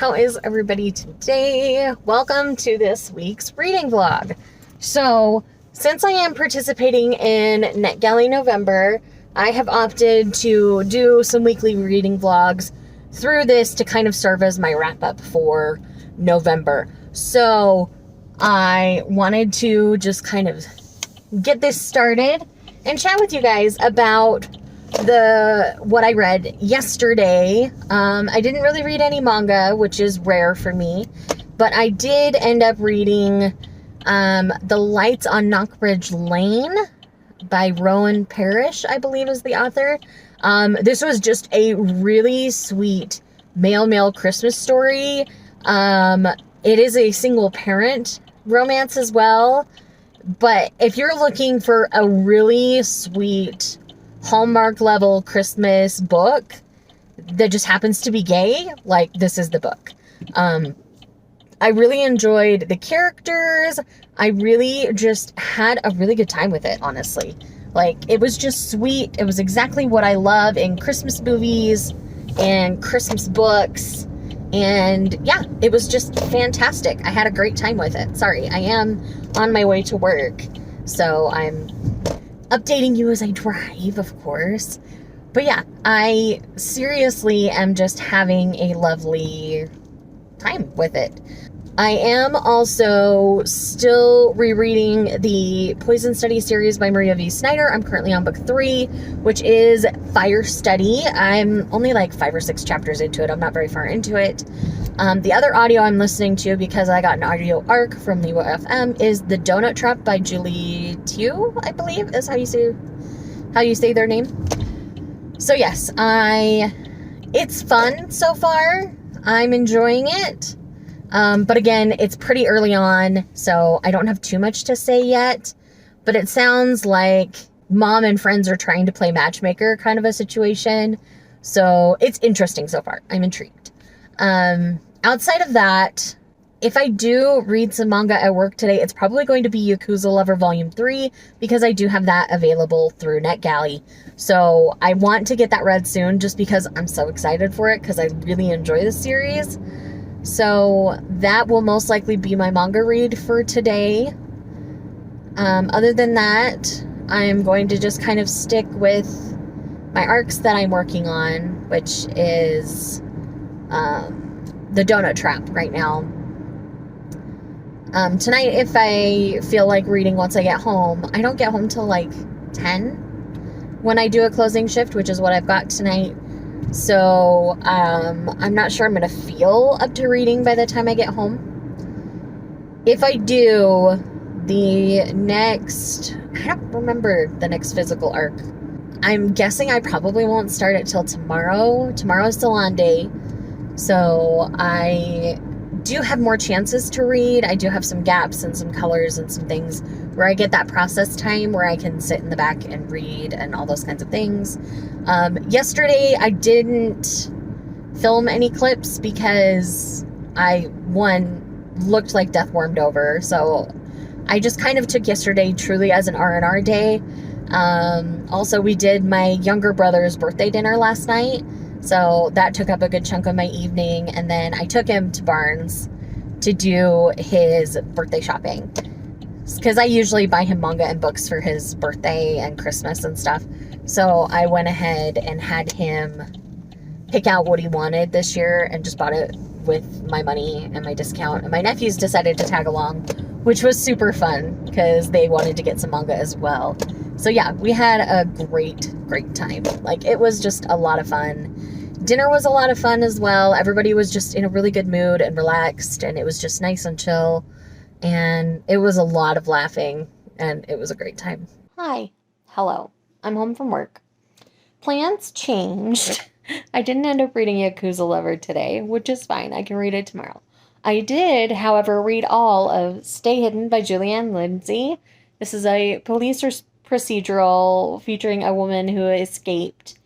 How is everybody today? Welcome to this week's reading vlog. So, since I am participating in Netgalley November, I have opted to do some weekly reading vlogs through this to kind of serve as my wrap-up for November. So, I wanted to just kind of get this started and chat with you guys about what I read yesterday. I didn't really read any manga, which is rare for me, but I did end up reading The Lights on Knockbridge Lane by Rowan Parrish, I believe is the author. This was just a really sweet male Christmas story. It is a single parent romance as well, but if you're looking for a really sweet Hallmark level Christmas book that just happens to be gay, like, this is the book. I really enjoyed the characters. I really just had a really good time with it, honestly. Like, it was just sweet. It was exactly what I love in Christmas movies and Christmas books. And yeah, it was just fantastic. I had a great time with it. Sorry, I am on my way to work, so I'm updating you as I drive, of course. But yeah, I seriously am just having a lovely time with it. I am also still rereading the Poison Study series by Maria V. Snyder. I'm currently on book 3, which is Fire Study. I'm only like 5 or 6 chapters into it. I'm not very far into it. The other audio I'm listening to, because I got an audio arc from Liwa FM, is The Donut Trap by Julie Tew, I believe is how you say their name. So yes, it's fun so far. I'm enjoying it. But again, it's pretty early on, so I don't have too much to say yet. But it sounds like mom and friends are trying to play matchmaker kind of a situation. So it's interesting so far. I'm intrigued. Outside of that, if I do read some manga at work today, it's probably going to be Yakuza Lover Volume 3, because I do have that available through Netgalley. So I want to get that read soon, just because I'm so excited for it, because I really enjoy the series. So that will most likely be my manga read for today. Other than that, I'm going to just kind of stick with my arcs that I'm working on, which is the Donut Trap right now. Tonight, if I feel like reading once I get home, I don't get home till like 10 when I do a closing shift, which is what I've got tonight. So, I'm not sure I'm going to feel up to reading by the time I get home. If I do, I don't remember the next physical arc. I'm guessing I probably won't start it till tomorrow. Tomorrow's still on day. So, I do have more chances to read. I do have some gaps and some colors and some things where I get that process time where I can sit in the back and read and all those kinds of things. Yesterday I didn't film any clips because I looked like death warmed over, so I just kind of took yesterday truly as an R&R day. Also, we did my younger brother's birthday dinner last night, so that took up a good chunk of my evening, and then I took him to Barnes to do his birthday shopping, because I usually buy him manga and books for his birthday and Christmas and stuff. So I went ahead and had him pick out what he wanted this year and just bought it with my money and my discount. And my nephews decided to tag along, which was super fun because they wanted to get some manga as well. So yeah, we had a great time. Like, it was just a lot of fun. Dinner was a lot of fun as well. Everybody was just in a really good mood and relaxed, and it was just nice and chill. And it was a lot of laughing, and it was a great time. Hi. Hello. I'm home from work. Plans changed. I didn't end up reading Yakuza Lover today, which is fine. I can read it tomorrow. I did, however, read all of Stay Hidden by Julianne Lindsay. This is a police procedural featuring a woman who escaped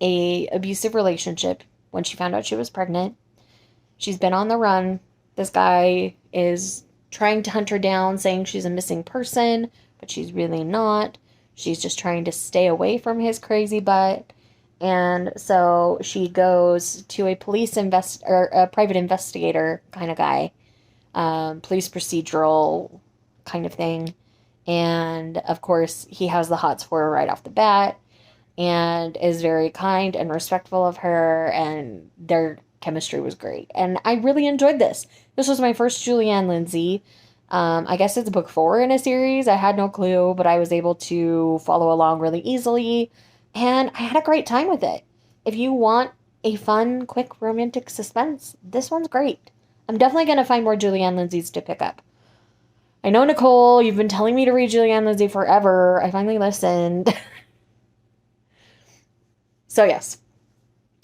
a abusive relationship when she found out she was pregnant. She's been on the run. This guy is trying to hunt her down, saying she's a missing person, but she's really not. She's just trying to stay away from his crazy butt. And so she goes to a or a private investigator kind of guy, police procedural kind of thing. And of course, he has the hots for her right off the bat and is very kind and respectful of her, and their chemistry was great. And I really enjoyed this. This was my first Julianne Lindsay. I guess it's book 4 in a series. I had no clue, but I was able to follow along really easily, and I had a great time with it. If you want a fun, quick romantic suspense, this one's great. I'm definitely going to find more Julianne Lindsays to pick up. I know, Nicole, you've been telling me to read Julianne Lindsay forever. I finally listened. So, yes.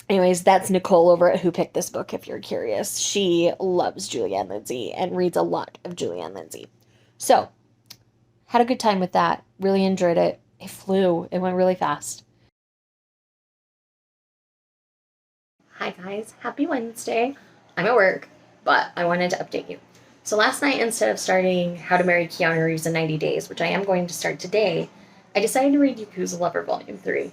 Anyways, that's Nicole over at Who Picked This Book, if you're curious. She loves Julianne Lindsay and reads a lot of Julianne Lindsay. So, had a good time with that. Really enjoyed it. It flew. It went really fast. Hi, guys. Happy Wednesday. I'm at work, but I wanted to update you. So last night, instead of starting How to Marry Keanu Reeves in 90 Days, which I am going to start today, I decided to read Yakuza Lover Volume 3.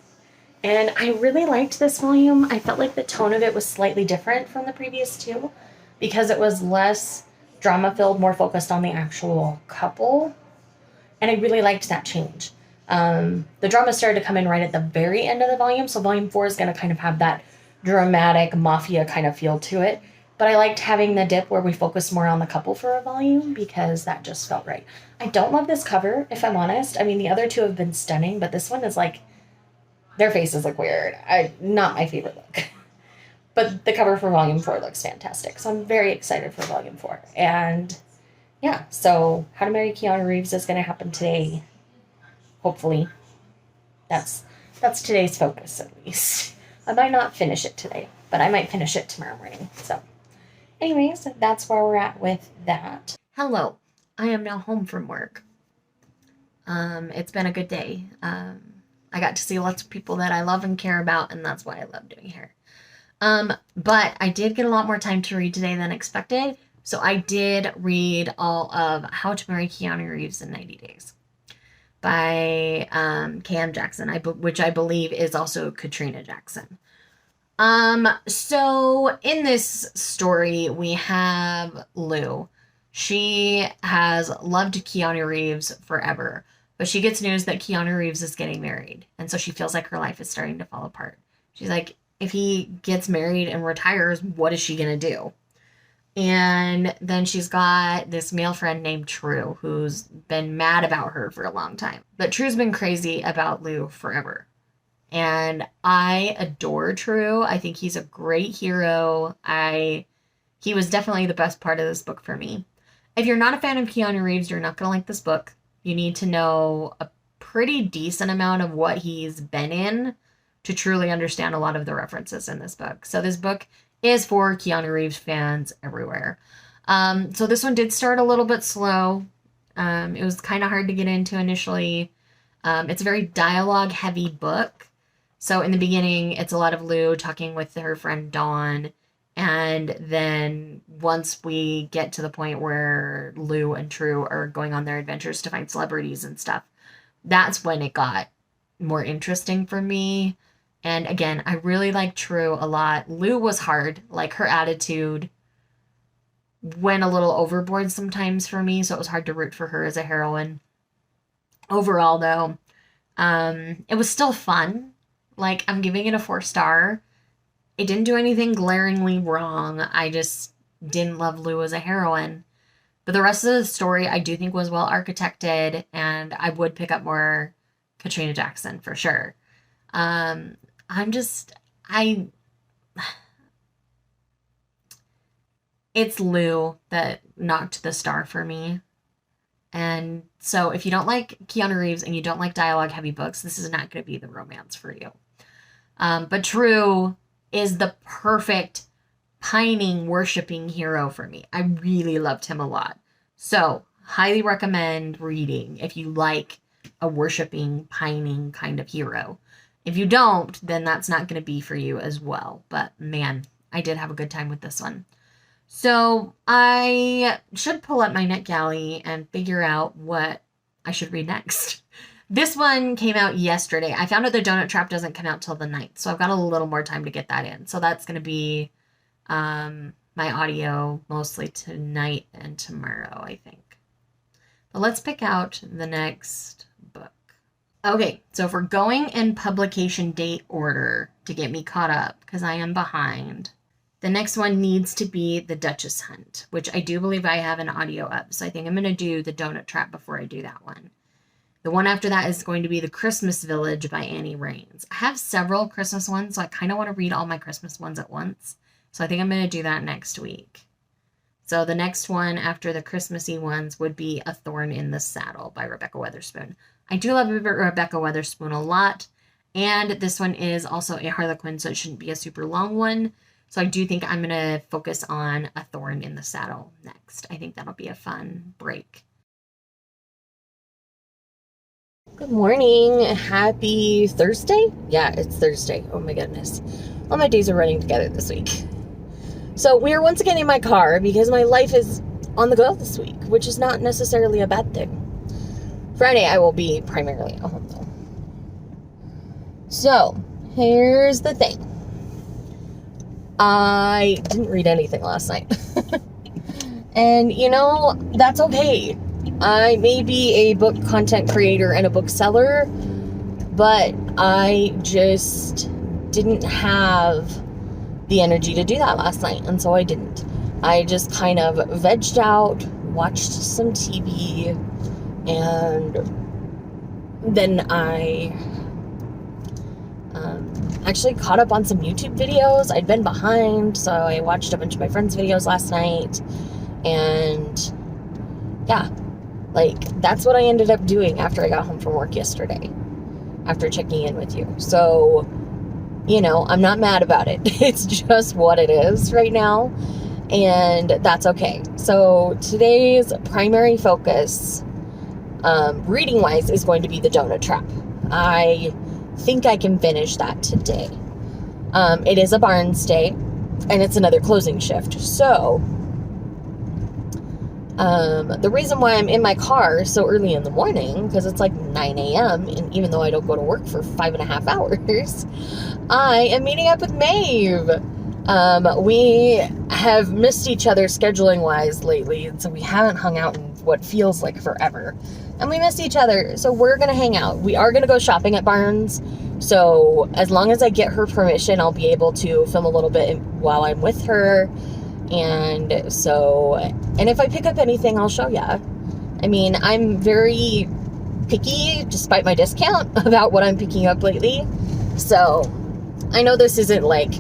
And I really liked this volume. I felt like the tone of it was slightly different from the previous two because it was less drama-filled, more focused on the actual couple. And I really liked that change. The drama started to come in right at the very end of the volume, so Volume 4 is going to kind of have that dramatic mafia kind of feel to it. But I liked having the dip where we focus more on the couple for a volume because that just felt right. I don't love this cover, if I'm honest. I mean, the other two have been stunning, but this one is like, their faces look weird. Not my favorite look. But the cover for Volume 4 looks fantastic. So I'm very excited for Volume 4. And yeah, so How to Marry Keanu Reeves is going to happen today. Hopefully. That's today's focus, at least. I might not finish it today, but I might finish it tomorrow morning. So anyways, that's where we're at with that. Hello. I am now home from work. It's been a good day. I got to see lots of people that I love and care about, and that's what I love doing here. But I did get a lot more time to read today than expected, so I did read all of How to Marry Keanu Reeves in 90 Days by Cam Jackson, which I believe is also Katrina Jackson. So in this story, we have Lou. She has loved Keanu Reeves forever. But she gets news that Keanu Reeves is getting married. And so she feels like her life is starting to fall apart. She's like, if he gets married and retires, what is she going to do? And then she's got this male friend named True, who's been mad about her for a long time. But True's been crazy about Lou forever. And I adore True. I think he's a great hero. He was definitely the best part of this book for me. If you're not a fan of Keanu Reeves, you're not going to like this book. You need to know a pretty decent amount of what he's been in to truly understand a lot of the references in this book. So this book is for Keanu Reeves fans everywhere. So this one did start a little bit slow. It was kind of hard to get into initially. It's a very dialogue-heavy book. So in the beginning, it's a lot of Lou talking with her friend Dawn. And then once we get to the point where Lou and True are going on their adventures to find celebrities and stuff, that's when it got more interesting for me. And again, I really like True a lot. Lou was hard. Like, her attitude went a little overboard sometimes for me, so it was hard to root for her as a heroine. Overall, though, it was still fun. Like, I'm giving it a 4-star. It didn't do anything glaringly wrong. I just didn't love Lou as a heroine. But the rest of the story I do think was well architected, and I would pick up more Katrina Jackson for sure. It's Lou that knocked the star for me. And so if you don't like Keanu Reeves and you don't like dialogue-heavy books, this is not going to be the romance for you. But True is the perfect pining, worshiping hero for me. I really loved him a lot. So, highly recommend reading if you like a worshiping, pining kind of hero. If you don't, then that's not going to be for you as well. But man, I did have a good time with this one. So, I should pull up my Netgalley and figure out what I should read next. This one came out yesterday. I found out the Donut Trap doesn't come out till the 9th, so I've got a little more time to get that in. So that's going to be my audio mostly tonight and tomorrow, I think. But let's pick out the next book. Okay, so if we're going in publication date order to get me caught up, because I am behind, the next one needs to be The Duchess Hunt, which I do believe I have an audio up. So I think I'm going to do The Donut Trap before I do that one. The one after that is going to be The Christmas Village by Annie Raines. I have several Christmas ones, so I kind of want to read all my Christmas ones at once. So I think I'm going to do that next week. So the next one after the Christmassy ones would be A Thorn in the Saddle by Rebecca Weatherspoon. I do love Rebecca Weatherspoon a lot. And this one is also a Harlequin, so it shouldn't be a super long one. So I do think I'm going to focus on A Thorn in the Saddle next. I think that'll be a fun break. Good morning. Happy Thursday? Yeah, it's Thursday. Oh my goodness. All my days are running together this week. So we are once again in my car because my life is on the go this week, which is not necessarily a bad thing. Friday I will be primarily at home though. So, here's the thing. I didn't read anything last night. And, you know, that's okay. I may be a book content creator and a bookseller, but I just didn't have the energy to do that last night, and so I didn't. I just kind of vegged out, watched some TV, and then I actually caught up on some YouTube videos. I'd been behind, so I watched a bunch of my friends' videos last night, and yeah, like, that's what I ended up doing after I got home from work yesterday, after checking in with you. So, you know, I'm not mad about it. It's just what it is right now, and that's okay. So today's primary focus, reading-wise, is going to be The Donut Trap. I think I can finish that today. It is a Barnes day, and it's another closing shift. So, the reason why I'm in my car so early in the morning, because it's like 9 a.m., and even though I don't go to work for 5.5 hours, I am meeting up with Maeve. We have missed each other scheduling-wise lately, and so we haven't hung out in what feels like forever. And we miss each other, so we're going to hang out. We are going to go shopping at Barnes, so as long as I get her permission, I'll be able to film a little bit while I'm with her. And so, and if I pick up anything, I'll show ya. I mean, I'm very picky, despite my discount, about what I'm picking up lately. So, I know this isn't like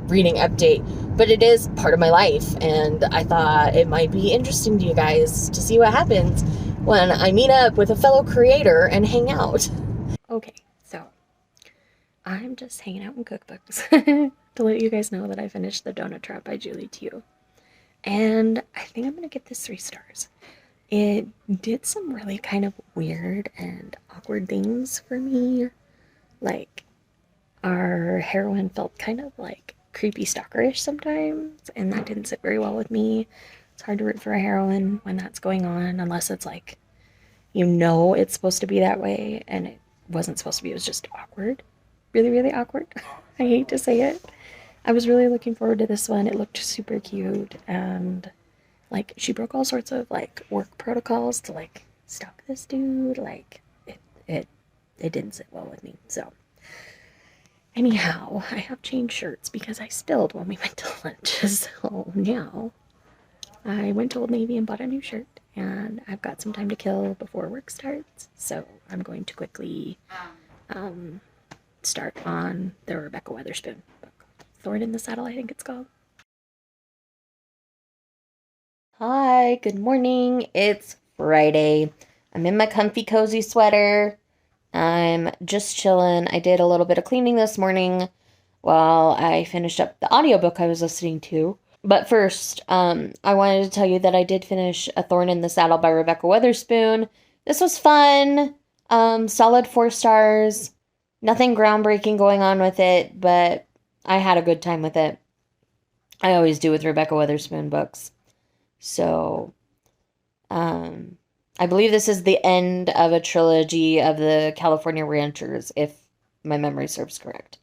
reading update, but it is part of my life, and I thought it might be interesting to you guys to see what happens when I meet up with a fellow creator and hang out. Okay, so I'm just hanging out in cookbooks to let you guys know that I finished The Donut Trap by Julie Tew. And I think I'm going to give this 3 stars. It did some really kind of weird and awkward things for me. Like, our heroine felt kind of like creepy stalkerish sometimes, and that didn't sit very well with me. It's hard to root for a heroine when that's going on, unless it's like, you know, it's supposed to be that way, and it wasn't supposed to be. It was just awkward. Really, really awkward. I hate to say it. I was really looking forward to this one. It looked super cute, and like, she broke all sorts of like work protocols to like stalk this dude. Like, it didn't sit well with me. So anyhow, I have changed shirts because I spilled when we went to lunch. So now I went to Old Navy and bought a new shirt, and I've got some time to kill before work starts. So I'm going to quickly start on the Rebecca Weatherspoon book. Thorn in the Saddle, I think it's called. Hi, good morning. It's Friday. I'm in my comfy, cozy sweater. I'm just chilling. I did a little bit of cleaning this morning while I finished up the audiobook I was listening to. But first, I wanted to tell you that I did finish A Thorn in the Saddle by Rebecca Weatherspoon. This was fun. Solid 4 stars. Nothing groundbreaking going on with it, but I had a good time with it. I always do with Rebecca Weatherspoon books. So, I believe this is the end of a trilogy of the California Ranchers, if my memory serves correct.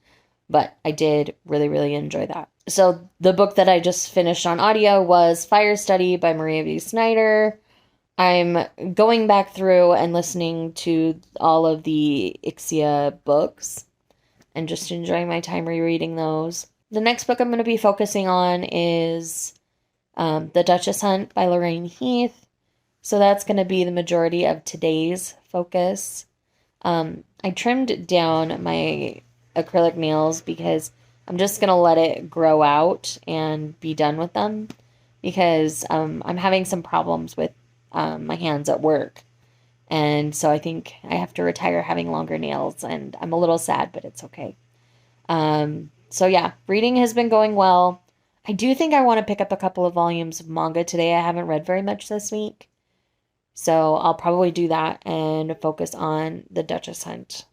But I did really, really enjoy that. So the book that I just finished on audio was Fire Study by Maria V. Snyder. I'm going back through and listening to all of the Ixia books and just enjoying my time rereading those. The next book I'm going to be focusing on is The Duchess Hunt by Lorraine Heath. So that's going to be the majority of today's focus. I trimmed down my acrylic nails because I'm just going to let it grow out and be done with them because I'm having some problems with my hands at work. And so I think I have to retire having longer nails, and I'm a little sad, but it's okay. So yeah, reading has been going well. I do think I want to pick up a couple of volumes of manga today. I haven't read very much this week. So I'll probably do that and focus on the Duchess Hunt.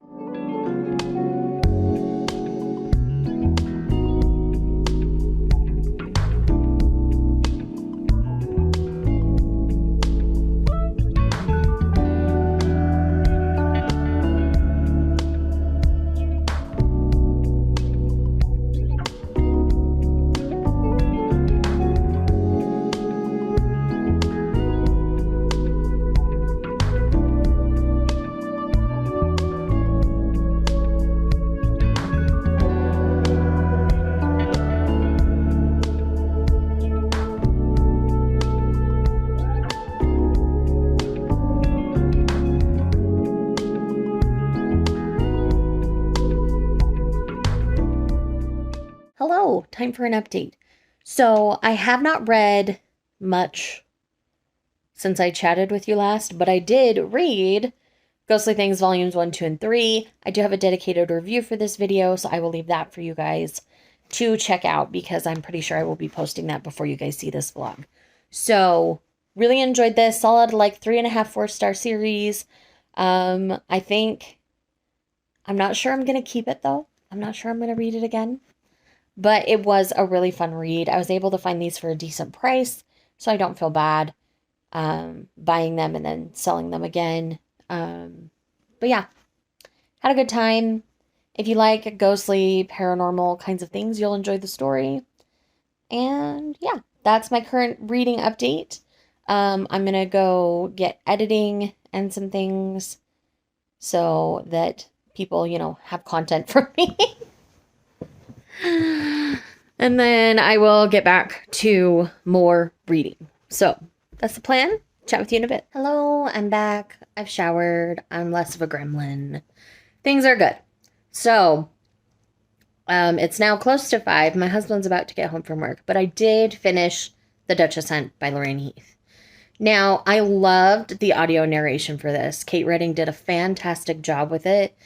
Hello, time for an update. So I have not read much since I chatted with you last, but I did read Ghostly Things Volumes 1, 2, and 3. I do have a dedicated review for this video, so I will leave that for you guys to check out because I'm pretty sure I will be posting that before you guys see this vlog. So really enjoyed this. Solid like 3.5, 4-star series. I think, I'm not sure I'm going to keep it though. I'm not sure I'm going to read it again. But it was a really fun read. I was able to find these for a decent price, so I don't feel bad buying them and then selling them again. But yeah, had a good time. If you like ghostly, paranormal kinds of things, you'll enjoy the story. And yeah, that's my current reading update. I'm going to go get editing and some things so that people, have content from me. And then I will get back to more reading. So that's the plan. Chat with you in a bit. Hello, I'm back. I've showered. I'm less of a gremlin. Things are good. So it's now close to 5. My husband's about to get home from work, but I did finish The Duchess Hunt by Lorraine Heath. Now, I loved the audio narration for this. Kate Redding did a fantastic job with it.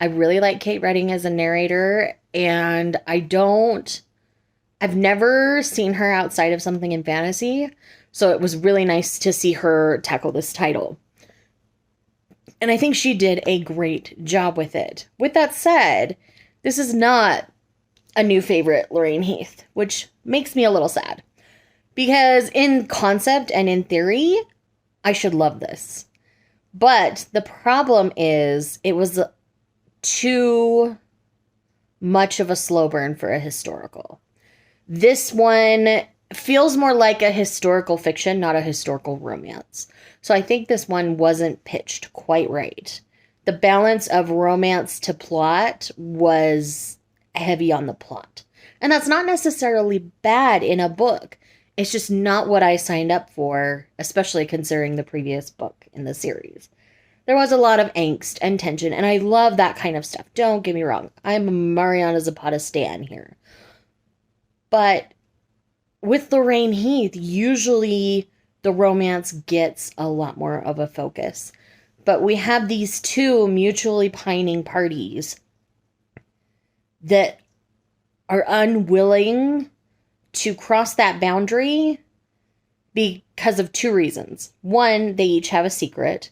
I really like Kate Redding as a narrator, and I've never seen her outside of something in fantasy, so it was really nice to see her tackle this title. And I think she did a great job with it. With that said, this is not a new favorite Lorraine Heath, which makes me a little sad. Because in concept and in theory, I should love this. But the problem is, it was too much of a slow burn for a historical. This one feels more like a historical fiction, not a historical romance. So I think this one wasn't pitched quite right. The balance of romance to plot was heavy on the plot. And that's not necessarily bad in a book. It's just not what I signed up for, especially considering the previous book in the series. There was a lot of angst and tension, and I love that kind of stuff. Don't get me wrong. I'm a Mariana Zapata stan here. But with Lorraine Heath, usually the romance gets a lot more of a focus. But we have these two mutually pining parties that are unwilling to cross that boundary because of 2 reasons. One, they each have a secret.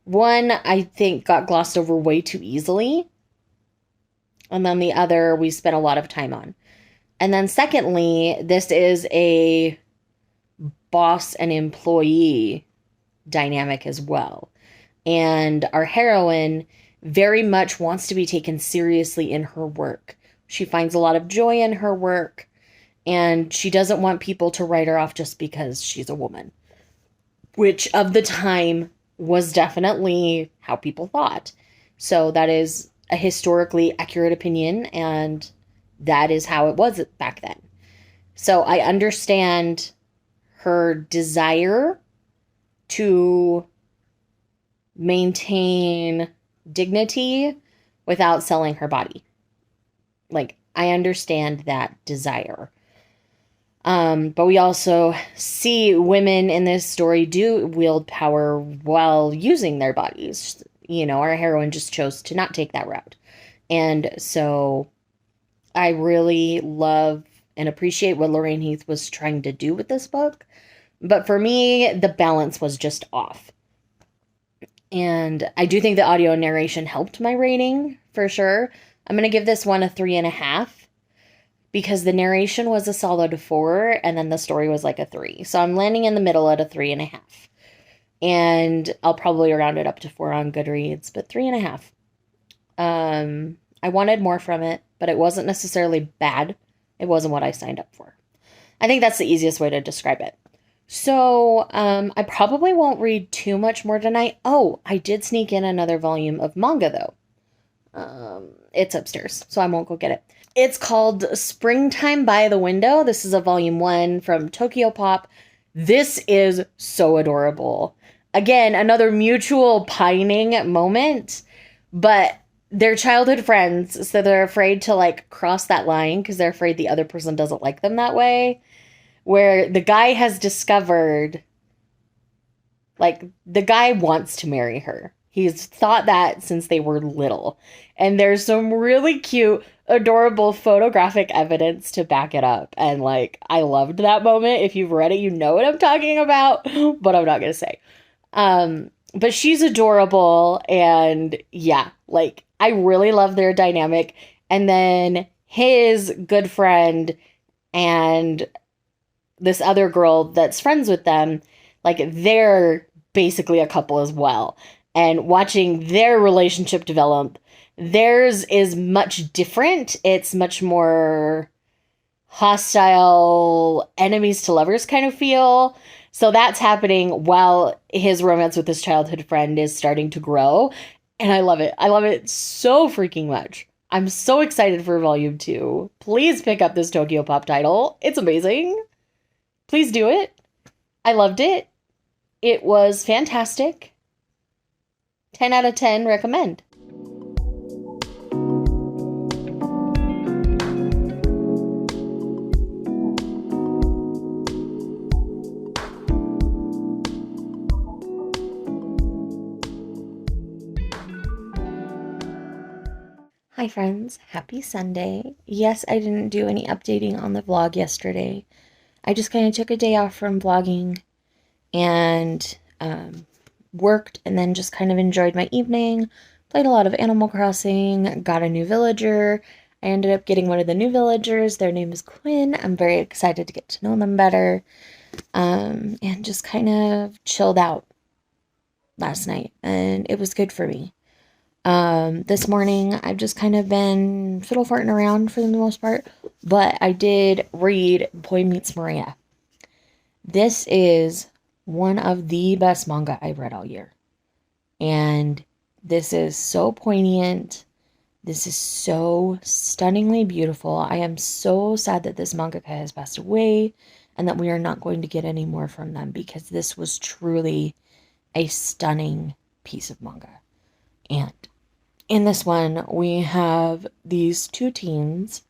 One, I think, got glossed over way too easily. And then the other, we spent a lot of time on. And then secondly, this is a boss and employee dynamic as well. And our heroine very much wants to be taken seriously in her work. She finds a lot of joy in her work, and she doesn't want people to write her off just because she's a woman, which of the time was definitely how people thought. So that is a historically accurate opinion, and that is how it was back then. So I understand her desire to maintain dignity without selling her body. Like, I understand that desire. But we also see women in this story do wield power while using their bodies. You know, our heroine just chose to not take that route. And so I really love and appreciate what Lorraine Heath was trying to do with this book. But for me, the balance was just off. And I do think the audio narration helped my rating, for sure. I'm going to give this one a 3.5. Because the narration was a solid 4, and then the story was like a 3. So I'm landing in the middle at a 3.5. And I'll probably round it up to 4 on Goodreads, but 3.5. I wanted more from it, but it wasn't necessarily bad. It wasn't what I signed up for. I think that's the easiest way to describe it. So I probably won't read too much more tonight. Oh, I did sneak in another volume of manga, though. It's upstairs, so I won't go get it. It's called Springtime by the Window. This is a volume 1 from Tokyo Pop. This is so adorable. Again, another mutual pining moment, but they're childhood friends, so they're afraid to, like, cross that line because they're afraid the other person doesn't like them that way. Where the guy has discovered, like, the guy wants to marry her. He's thought that since they were little. And there's some really cute, adorable photographic evidence to back it up. And, like, I loved that moment. If you've read it, you know what I'm talking about. But I'm not going to say. But she's adorable. And, yeah, like, I really love their dynamic. And then his good friend and this other girl that's friends with them, like, they're basically a couple as well. And watching their relationship develop, theirs is much different. It's much more hostile, enemies to lovers kind of feel. So that's happening while his romance with his childhood friend is starting to grow. And I love it. I love it so freaking much. I'm so excited for volume 2. Please pick up this Tokyo Pop title. It's amazing. Please do it. I loved it. It was fantastic. 10 out of 10 recommend. Hi friends, happy Sunday. Yes, I didn't do any updating on the vlog yesterday. I just kind of took a day off from vlogging and worked and then just kind of enjoyed my evening, played a lot of Animal Crossing, got a new villager. I ended up getting one of the new villagers. Their name is Quinn. I'm very excited to get to know them better, and just kind of chilled out last night, and it was good for me. This morning I've just kind of been fiddle farting around for the most part, but I did read Boy Meets Maria. This is one of the best manga I've read all year. And this is so poignant. This is so stunningly beautiful. I am so sad that this mangaka has passed away and that we are not going to get any more from them, because this was truly a stunning piece of manga. And in this one, we have these two teens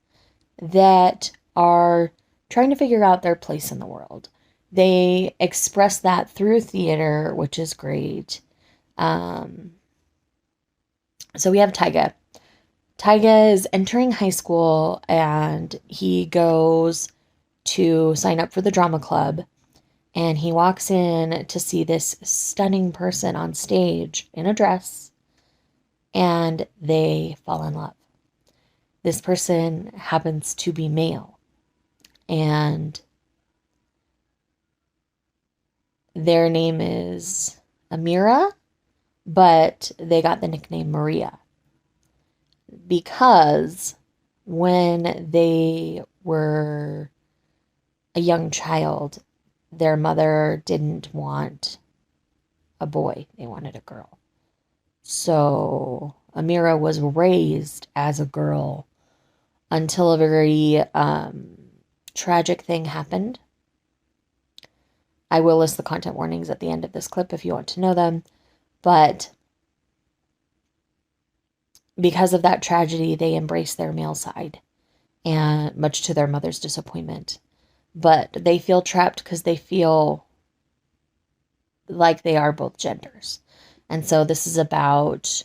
that are trying to figure out their place in the world. They express that through theater, which is great. So we have Taiga. Taiga is entering high school, and he goes to sign up for the drama club. And he walks in to see this stunning person on stage in a dress, and they fall in love. This person happens to be male, and their name is Amira, but they got the nickname Maria because when they were a young child, their mother didn't want a boy. They wanted a girl. So Amira was raised as a girl until a very tragic thing happened. I will list the content warnings at the end of this clip if you want to know them. But because of that tragedy, they embrace their male side, and much to their mother's disappointment. But they feel trapped because they feel like they are both genders. And so this is about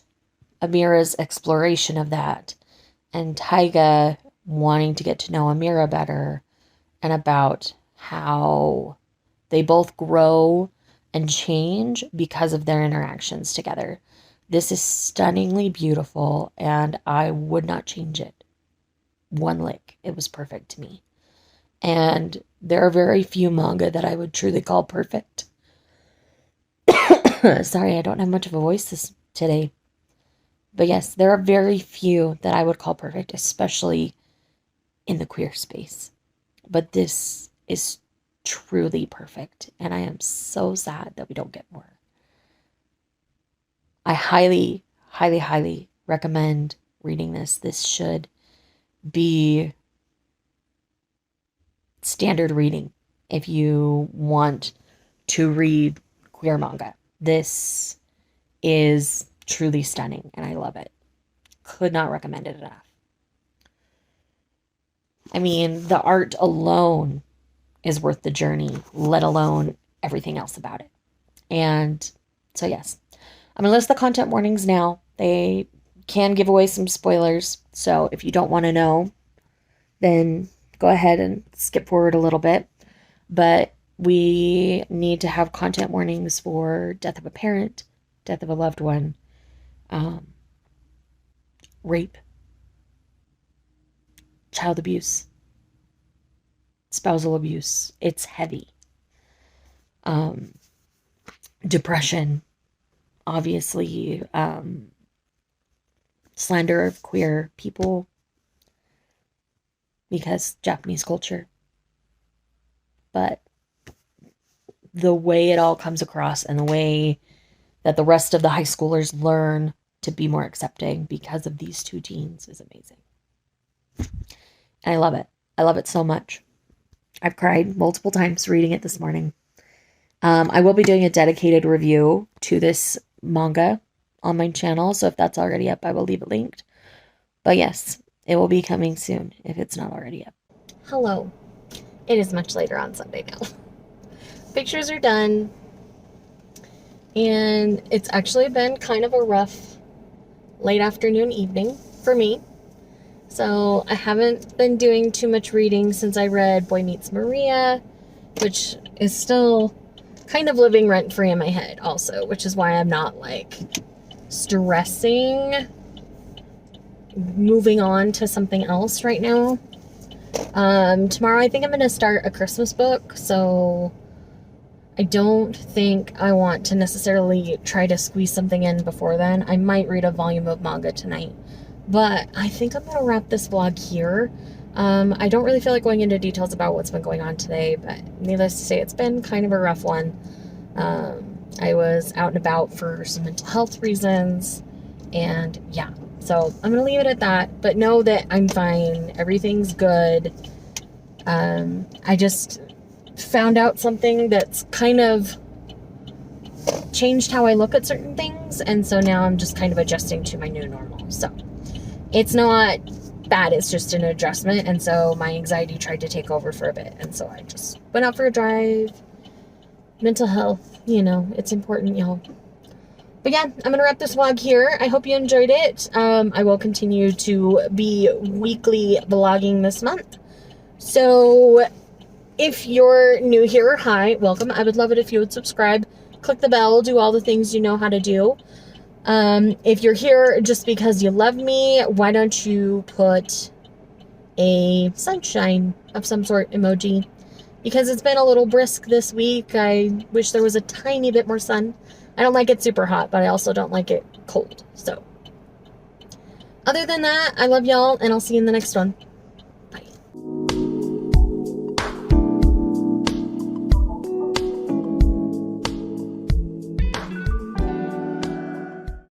Amira's exploration of that, and Taiga wanting to get to know Amira better, and about how they both grow and change because of their interactions together. This is stunningly beautiful, and I would not change it one lick. It was perfect to me. And there are very few manga that I would truly call perfect. Sorry, I don't have much of a voice today. But yes, there are very few that I would call perfect, especially in the queer space. But this is truly perfect, and I am so sad that we don't get more. I highly, highly, highly recommend reading this. This should be standard reading if you want to read queer manga. This is truly stunning, and I love it. Could not recommend it enough. I mean, the art alone is worth the journey, let alone everything else about it. And so, yes, I'm going to list the content warnings now. They can give away some spoilers, so if you don't want to know, then go ahead and skip forward a little bit. But we need to have content warnings for death of a parent, death of a loved one, rape, child abuse, spousal abuse. It's heavy. Depression, obviously, slander of queer people, because Japanese culture. But the way it all comes across, and the way that the rest of the high schoolers learn to be more accepting because of these two teens is amazing. And I love it. I love it so much. I've cried multiple times reading it this morning. I will be doing a dedicated review to this manga on my channel, so if that's already up, I will leave it linked. But yes, it will be coming soon if it's not already up. Hello. It is much later on Sunday now. Pictures are done, and it's actually been kind of a rough late afternoon, evening for me. So I haven't been doing too much reading since I read Boy Meets Maria, which is still kind of living rent-free in my head also, which is why I'm not like stressing moving on to something else right now. Tomorrow I think I'm going to start a Christmas book, so I don't think I want to necessarily try to squeeze something in before then. I might read a volume of manga tonight, but I think I'm going to wrap this vlog here. I don't really feel like going into details about what's been going on today, but needless to say, it's been kind of a rough one. I was out and about for some mental health reasons, and yeah, so I'm going to leave it at that, but know that I'm fine. Everything's good. I just found out something that's kind of changed how I look at certain things, and so now I'm just kind of adjusting to my new normal. So it's not bad, it's just an adjustment, and so my anxiety tried to take over for a bit, and so I just went out for a drive. Mental health, you know, it's important, y'all. But yeah, I'm gonna wrap this vlog here. I hope you enjoyed it. I will continue to be weekly vlogging this month. So if you're new here, hi, welcome. I would love it if you would subscribe, click the bell, do all the things you know how to do. If you're here just because you love me, why don't you put a sunshine of some sort emoji? Because it's been a little brisk this week. I wish there was a tiny bit more sun. I don't like it super hot, but I also don't like it cold. So, other than that, I love y'all, and I'll see you in the next one.